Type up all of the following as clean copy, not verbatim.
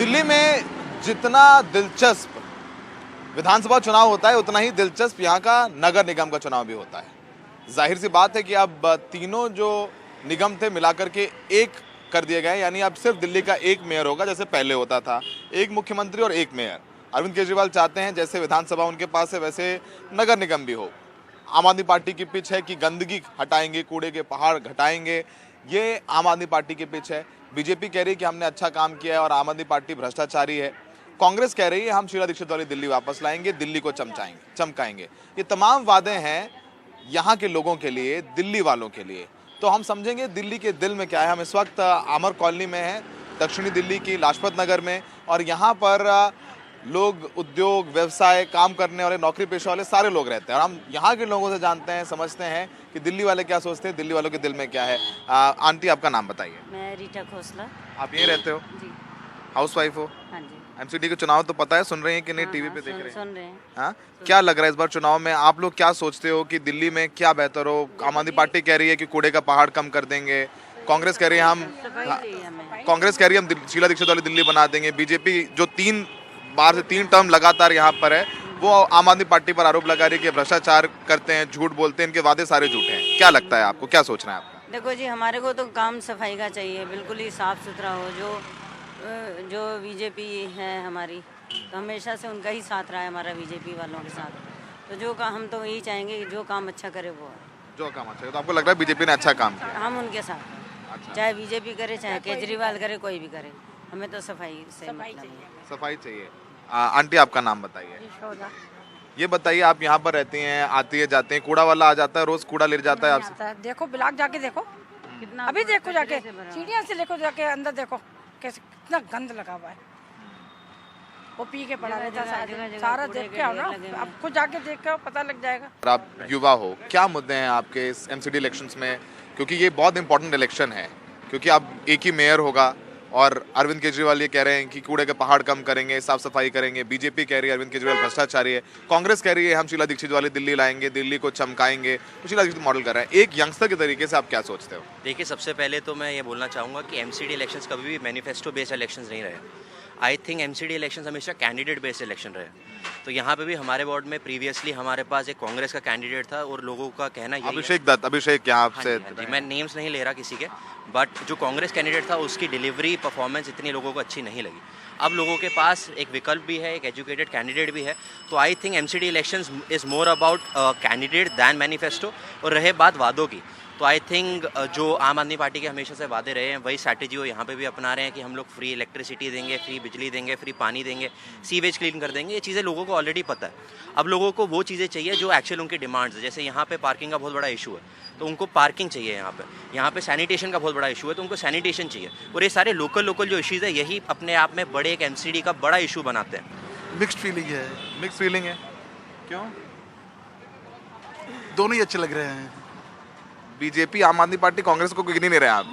दिल्ली में जितना दिलचस्प विधानसभा चुनाव होता है उतना ही दिलचस्प यहाँ का नगर निगम का चुनाव भी होता है। जाहिर सी बात है कि अब तीनों जो निगम थे मिलाकर के एक कर दिए गए, यानी अब सिर्फ दिल्ली का एक मेयर होगा जैसे पहले होता था, एक मुख्यमंत्री और एक मेयर। अरविंद केजरीवाल चाहते हैं जैसे विधानसभा उनके पास है वैसे नगर निगम भी हो। आम आदमी पार्टी की पिच है कि गंदगी हटाएंगे, कूड़े के पहाड़ घटाएंगे, ये आम आदमी पार्टी की पिच है। बीजेपी कह रही है कि हमने अच्छा काम किया है और आम आदमी पार्टी भ्रष्टाचारी है। कांग्रेस कह रही है हम शीला दीक्षित वाली दिल्ली वापस लाएंगे, दिल्ली को चमकाएंगे। ये तमाम वादे हैं यहाँ के लोगों के लिए, दिल्ली वालों के लिए। तो हम समझेंगे दिल्ली के दिल में क्या है। हम इस वक्त आमर कॉलोनी में हैं, दक्षिणी दिल्ली की लाजपत नगर में, और यहाँ पर लोग उद्योग, व्यवसाय, काम करने वाले, नौकरी पेशा वाले सारे लोग रहते हैं। और हम यहाँ के लोगों से जानते हैं, समझते हैं कि दिल्ली वाले क्या सोचते हैं, दिल्ली वालों के दिल में क्या है। आंटी, आपका नाम बताइए। मैं रीटा खोसला। आप यहीं रहते हो? जी। हाउस वाइफ हो? हाँ जी। एमसीडी के चुनाव तो पता है, सुन रहे हैं कि नहीं? हाँ, टीवी हाँ, पे देख रहे हैं? सुन रहे हैं। हाँ, क्या लग रहा है इस बार चुनाव में? आप लोग क्या सोचते हो कि दिल्ली में क्या बेहतर हो? आम आदमी पार्टी कह रही है कि कूड़े का पहाड़ कम कर देंगे, कांग्रेस कह रही है हम शीला दीक्षित वाली दिल्ली बना देंगे। बीजेपी जो 3 बार से 3 टर्म लगातार यहाँ पर है, वो आम आदमी पार्टी पर आरोप लगा रही है कि भ्रष्टाचार करते हैं, झूठ बोलते हैं, इनके वादे सारे झूठे हैं। क्या लगता है आपको, क्या सोचना है आपका? देखो जी, हमारे को तो काम सफाई का चाहिए, बिल्कुल ही साफ सुथरा हो। जो बीजेपी है हमारी, तो हमेशा से उनका ही साथ रहा है हमारा, बीजेपी वालों के साथ। तो जो काम हम तो यही चाहेंगे कि जो काम अच्छा करे वो है। जो काम अच्छा है, तो आपको लग रहा है बीजेपी ने अच्छा काम किया? हम उनके साथ हैं। चाहे बीजेपी करे, चाहे केजरीवाल करे, कोई भी करे, हमें तो सफाई से मतलब है। सफाई चाहिए। आंटी, आपका नाम बताइए। ये बताइए, आप यहाँ पर रहती हैं, आती है जाते हैं, कूड़ा वाला आ जाता है, रोज कूड़ा ले जाता है आपसे? देखो ब्लॉक जाके देखो, कितना अभी देखो जाके, सीढ़ियाँ से देखो जाके अंदर देखो कैसे कितना गंद लगा हुआ है। वो पी के पड़ा रहता है, सारा देख के आओ ना, आपको जाके देख के पता लग जाएगा। आप युवा हो, क्या मुद्दे हैं आपके इस एमसीडी इलेक्शंस में? क्योंकि ये बहुत इंपॉर्टेंट इलेक्शन है, क्योंकि अब एक ही मेयर होगा और अरविंद केजरीवाल ये कह रहे हैं कि कूड़े के पहाड़ कम करेंगे, साफ सफाई करेंगे। बीजेपी कह रही है अरविंद केजरीवाल भ्रष्टाचारी है। कांग्रेस कह रही है हम शीला दीक्षित वाली दिल्ली लाएंगे, दिल्ली को चमकाएंगे। तो शीला दीक्षित मॉडल कर रहा है। एक यंगस्टर के तरीके से आप क्या सोचते हो? देखिए, सबसे पहले तो मैं ये बोलना चाहूँगा कि एमसीडी इलेक्शंस कभी भी मैनिफेस्टो बेस्ड इलेक्शंस नहीं रहे। आई थिंक एमसीडी इलेक्शंस हमेशा कैंडिडेट बेस्ड इलेक्शन रहे। तो यहाँ पे भी हमारे वार्ड में प्रीवियसली हमारे पास एक कांग्रेस का कैंडिडेट था और लोगों का कहना यही अभिषेक दत्त, अभिषेक यहाँ हाँ से जी, मैं नेम्स नहीं ले रहा किसी के, बट जो कांग्रेस कैंडिडेट था उसकी डिलीवरी परफॉर्मेंस इतनी लोगों को अच्छी नहीं लगी। अब लोगों के पास एक विकल्प भी है, एक एजुकेटेड कैंडिडेट भी है। तो I think MCD elections is more about candidate than manifesto. और रहे बात वादों की, तो आई थिंक जो आम आदमी पार्टी के हमेशा से वादे रहे हैं वही स्ट्रैटेजी वो यहाँ पे भी अपना रहे हैं कि हम लोग फ्री इलेक्ट्रिसिटी देंगे, फ्री बिजली देंगे, फ्री पानी देंगे, सीवेज क्लीन कर देंगे। ये चीज़ें लोगों को ऑलरेडी पता है। अब लोगों को वो चीज़ें चाहिए जो एक्चुअल उनकी डिमांड्स है। जैसे यहाँ पे पार्किंग का बहुत बड़ा इशू है, तो उनको पार्किंग चाहिए। यहाँ पे सैनिटेशन का बहुत बड़ा इशू है, तो उनको सैनिटेशन चाहिए। और ये सारे लोकल जो इशूज़ है, यही अपने आप में बड़े एक एमसीडी का बड़ा इशू बनाते हैं। मिक्स्ड फीलिंग है। मिक्स फीलिंग है? क्यों? दोनों ही अच्छे लग रहे हैं। बीजेपी, आम आदमी पार्टी, कांग्रेस को गिन ही नहीं रहे आप?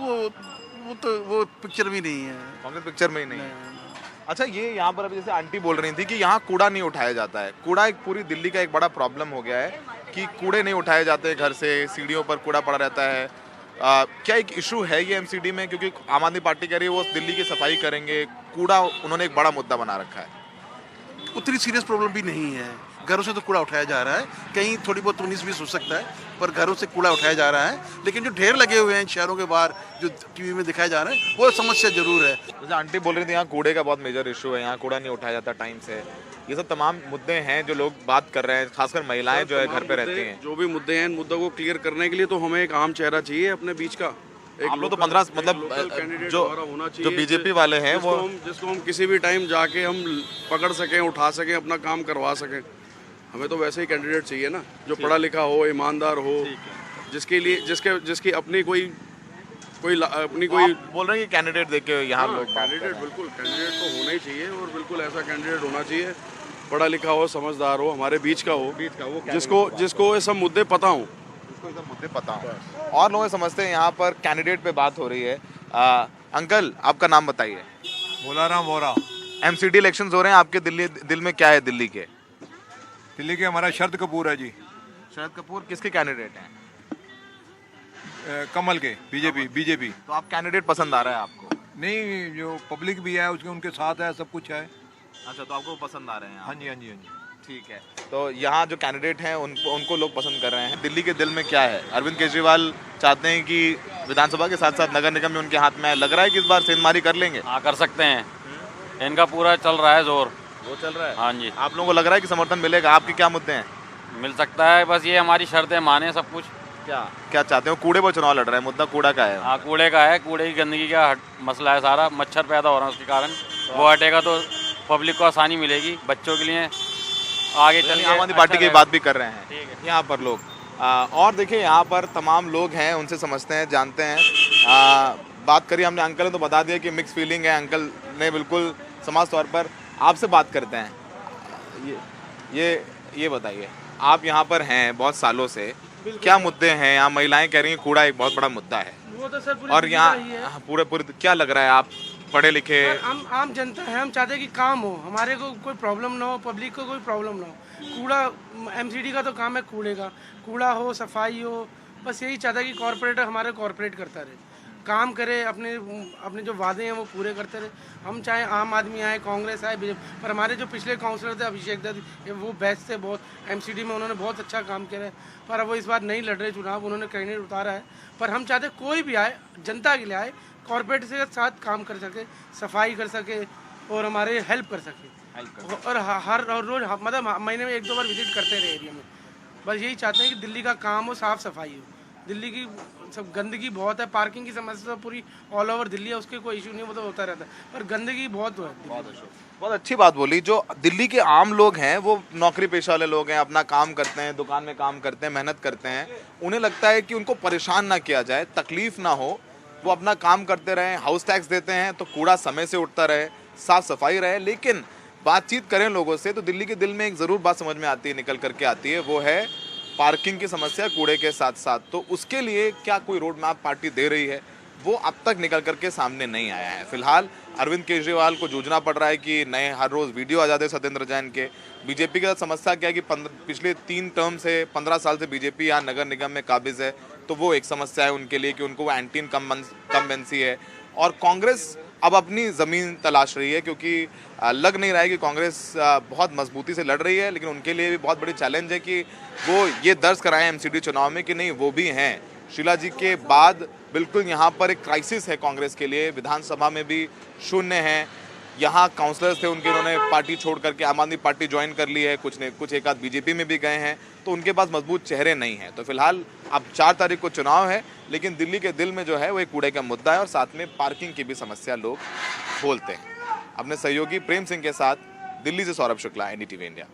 वो पिक्चर में नहीं है। कांग्रेस पिक्चर में ही नहीं है। अच्छा, ये यहाँ पर अभी जैसे आंटी बोल रही थी कि यहाँ कूड़ा नहीं उठाया जाता है। कूड़ा एक पूरी दिल्ली का एक बड़ा प्रॉब्लम हो गया है कि कूड़े नहीं उठाए जाते घर से, सीढ़ियों पर कूड़ा पड़ा रहता है। क्या एक इशू है ये एमसीडी में? क्योंकि आम आदमी पार्टी कह रही है वो दिल्ली की सफाई करेंगे, कूड़ा उन्होंने एक बड़ा मुद्दा बना रखा है। उतनी सीरियस प्रॉब्लम भी नहीं है। घरों से तो कूड़ा उठाया जा रहा है, कहीं थोड़ी बहुत 19-20 हो सकता है, पर घरों से कूड़ा उठाया जा रहा है। लेकिन जो ढेर लगे हुए हैं शहरों के बाहर जो टीवी में दिखाया जा रहा है, वो समस्या जरूर है। जैसे आंटी बोल रही थी यहाँ कूड़े का बहुत मेजर इशू है, यहाँ कूड़ा नहीं उठाया जाता टाइम से। ये सब तमाम मुद्दे हैं जो लोग बात कर रहे हैं, खासकर महिलाएं जो है घर पे रहती हैं। जो भी मुद्दे हैं, इन मुद्दों को क्लियर करने के लिए तो हमें एक आम चेहरा चाहिए अपने बीच का। आप लोग तो 15 मतलब जो बीजेपी वाले हैं वो, जिसको हम किसी भी टाइम जाके हम पकड़ सकें, उठा सकें, अपना काम करवा सकें। हमें तो वैसे ही कैंडिडेट चाहिए ना, जो पढ़ा लिखा हो, ईमानदार हो, जिसकी अपनी कोई बोल रहे हैं कि कैंडिडेट देखे यहाँ लोग। कैंडिडेट बिल्कुल कैंडिडेट तो होना ही चाहिए, और बिल्कुल ऐसा कैंडिडेट होना चाहिए, पढ़ा लिखा हो, समझदार हो, हमारे बीच का हो, जिसको ये सब मुद्दे पता हो। मुद्दे पता हो। और लोग समझते हैं यहाँ पर कैंडिडेट पे बात हो रही है। अंकल, आपका नाम बताइए। भोलाराम वोरा। एमसीडी इलेक्शंस हो रहे हैं, आपके दिल में क्या है दिल्ली के? दिल्ली के हमारा शरद कपूर है जी। शरद कपूर किसके कैंडिडेट हैं? कमल के, बीजेपी। तो आप कैंडिडेट पसंद आ रहा है आपको? नहीं, जो पब्लिक भी है उसके उनके साथ है, सब कुछ है। अच्छा, तो आपको पसंद आ रहे हैं? हाँ जी, हाँ जी, हाँ जी। ठीक है। तो यहाँ जो कैंडिडेट हैं उनको लोग पसंद कर रहे हैं। दिल्ली के दिल में क्या है? अरविंद केजरीवाल चाहते हैं कि विधानसभा के साथ साथ नगर निगम में उनके हाथ में है। लग रहा है कि इस बार सेंधमारी कर लेंगे? हाँ, कर सकते हैं। इनका पूरा चल रहा है जोर। वो चल रहा है? हाँ जी। आप लोगों को लग रहा है कि समर्थन मिलेगा? आपके क्या मुद्दे हैं? मिल सकता है, बस ये हमारी शर्तें माने सब कुछ। क्या क्या चाहते हो? कूड़े पर चुनाव लड़ रहा है, मुद्दा कूड़ा का है। हाँ, कूड़े का है, कूड़े की गंदगी का मसला है सारा। मच्छर पैदा हो रहा है उसके कारण, वो हटेगा तो पब्लिक को आसानी मिलेगी, बच्चों के लिए आगे चल। आम आदमी पार्टी की बात भी कर रहे हैं यहाँ पर लोग। और देखिए यहाँ पर तमाम लोग हैं, उनसे समझते हैं, जानते हैं। बात करी हमने, अंकल ने तो बता दिया कि मिक्स फीलिंग है। अंकल ने बिल्कुल समाज तौर पर आपसे बात करते हैं। ये बताइए, आप यहाँ पर हैं बहुत सालों से, क्या मुद्दे हैं यहाँ? महिलाएं कह रही हैं कूड़ा एक बहुत बड़ा मुद्दा है, वो तो सर पूरी और दुनिया यहाँ ही है। पूरे क्या लग रहा है? आप पढ़े लिखे? सर, हम आम जनता है, हम चाहते हैं कि काम हो, हमारे को कोई प्रॉब्लम ना हो, पब्लिक को कोई प्रॉब्लम ना हो। कूड़ा एमसीडी का तो काम है, कूड़े का कूड़ा हो, सफाई हो, बस यही चाहता है कि कॉर्पोरेटर हमारे कॉर्पोरेट करता रहे, काम करे, अपने अपने जो वादे हैं वो पूरे करते रहे। हम चाहे आम आदमी आए, कांग्रेस आए, बीजेपी, पर हमारे जो पिछले काउंसलर थे अभिषेक दत्त, वो बेस्ट थे बहुत। एमसीडी में उन्होंने बहुत अच्छा काम किया है, पर अब वो इस बार नहीं लड़ रहे चुनाव, उन्होंने कैंडिडेट उतारा है। पर हम चाहते कोई भी आए, जनता के लिए आए, कॉर्पोरेट के साथ काम कर सके, सफाई कर सके और हमारे हेल्प कर सके। और हर रोज मतलब महीने में 1-2 बार विजिट करते रहे एरिया में। बस यही चाहते हैं कि दिल्ली का काम हो, साफ सफाई हो। दिल्ली की सब गंदगी बहुत है, पार्किंग की समस्या तो पूरी ऑल ओवर दिल्ली है, उसके कोई इशू नहीं, वो तो होता रहता है, पर गंदगी बहुत है। बहुत अच्छी बात बोली। जो दिल्ली के आम लोग हैं वो नौकरी पेशा वाले लोग हैं, अपना काम करते हैं, दुकान में काम करते हैं, मेहनत करते हैं। उन्हें लगता है कि उनको परेशान ना किया जाए, तकलीफ ना हो, वो अपना काम करते रहें। हाउस टैक्स देते हैं तो कूड़ा समय से उठता रहे, साफ सफाई रहे। लेकिन बातचीत करें लोगों से तो दिल्ली के दिल में एक ज़रूर बात समझ में आती है, निकल करके आती है, वो है पार्किंग की समस्या कूड़े के साथ साथ। तो उसके लिए क्या कोई रोड मैप पार्टी दे रही है, वो अब तक निकल करके सामने नहीं आया है। फिलहाल अरविंद केजरीवाल को जूझना पड़ रहा है कि नए हर रोज़ वीडियो आ जाते हैं सत्येंद्र जैन के। बीजेपी के साथ समस्या क्या है कि पिछले 3 टर्म से 15 साल से बीजेपी यहाँ नगर निगम में काबिज है, तो वो एक समस्या है उनके लिए कि उनको वो एंटी इनकम्बेंसी है। और कांग्रेस अब अपनी ज़मीन तलाश रही है, क्योंकि लग नहीं रहा है कि कांग्रेस बहुत मजबूती से लड़ रही है। लेकिन उनके लिए भी बहुत बड़ी चैलेंज है कि वो ये दर्ज कराएं एमसीडी चुनाव में कि नहीं वो भी हैं। शीला जी के बाद बिल्कुल यहाँ पर एक क्राइसिस है कांग्रेस के लिए। विधानसभा में भी शून्य हैं। यहाँ काउंसलर्स थे उनके, उन्होंने पार्टी छोड़ करके आम आदमी पार्टी ज्वाइन कर ली है, कुछ एक आध बीजेपी में भी गए हैं, तो उनके पास मजबूत चेहरे नहीं हैं। तो फिलहाल अब 4 तारीख को चुनाव है, लेकिन दिल्ली के दिल में जो है वो एक कूड़े का मुद्दा है और साथ में पार्किंग की भी समस्या लोग बोलते हैं। अपने सहयोगी प्रेम सिंह के साथ दिल्ली से सौरभ शुक्ला, NDTV इंडिया।